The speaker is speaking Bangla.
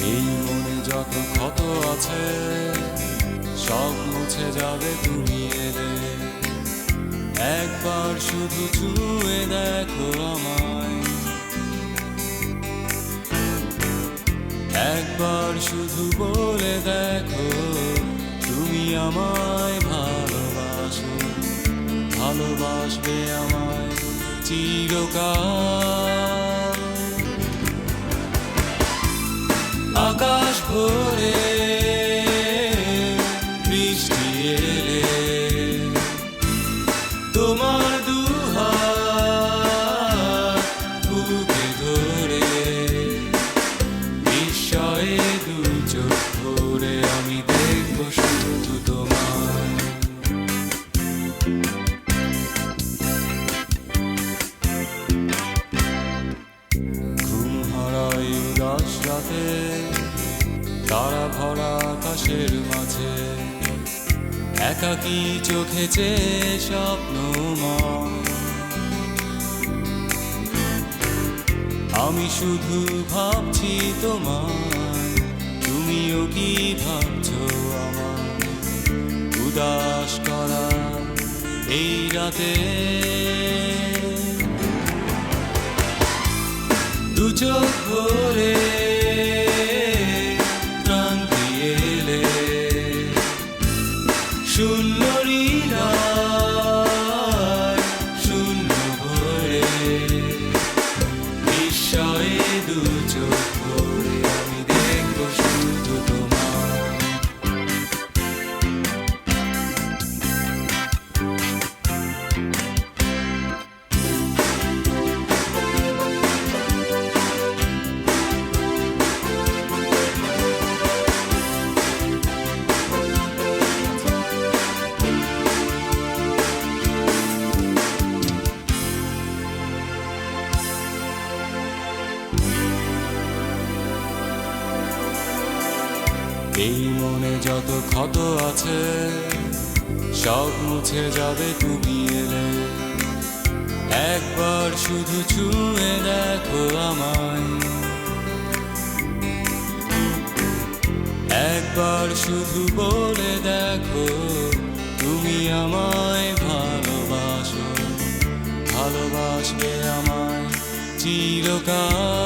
এই মনে যত ক্ষত আছে সব মুছে যাবে তুমি এলে। একবার শুধু ছুঁয়ে দেখো আমায়, একবার শুধু বলে দেখো তুমি আমায় ভালোবাসো, ভালোবাসবে আমায় চিরকাল। আকাশ ভরে বৃষ্টি এলে তোমার দুহাত বুকে ধরে বিস্ময়ে দু চোখ ভরে আমি দেখব শুধু তোমায়। ঘুম হারাই উদাস রাতে তারা ভরা আকাশের মাঝে, একাকী চোখে চেয়ে স্বপ্নময়। আমি শুধু ভাবছি তোমায়, তুমিও কি ভাবছো আমায়? উদাস করা এই রাতে দু চোখ ভরে ক্রান্তি এলে শূন্য হৃদয় শূন্য ভরে বিস্ময়ে দু চোখ ভরে আমি দেখব শুধু তোমায়। এই মনে যত ক্ষত আছে সব মুছে যাবে তুমি এলে। একবার শুধু ছুঁয়ে দেখো আমায়, একবার শুধু বলে দেখো তুমি আমায় ভালোবাসো, ভালোবাসবে আমায় চিরকাল।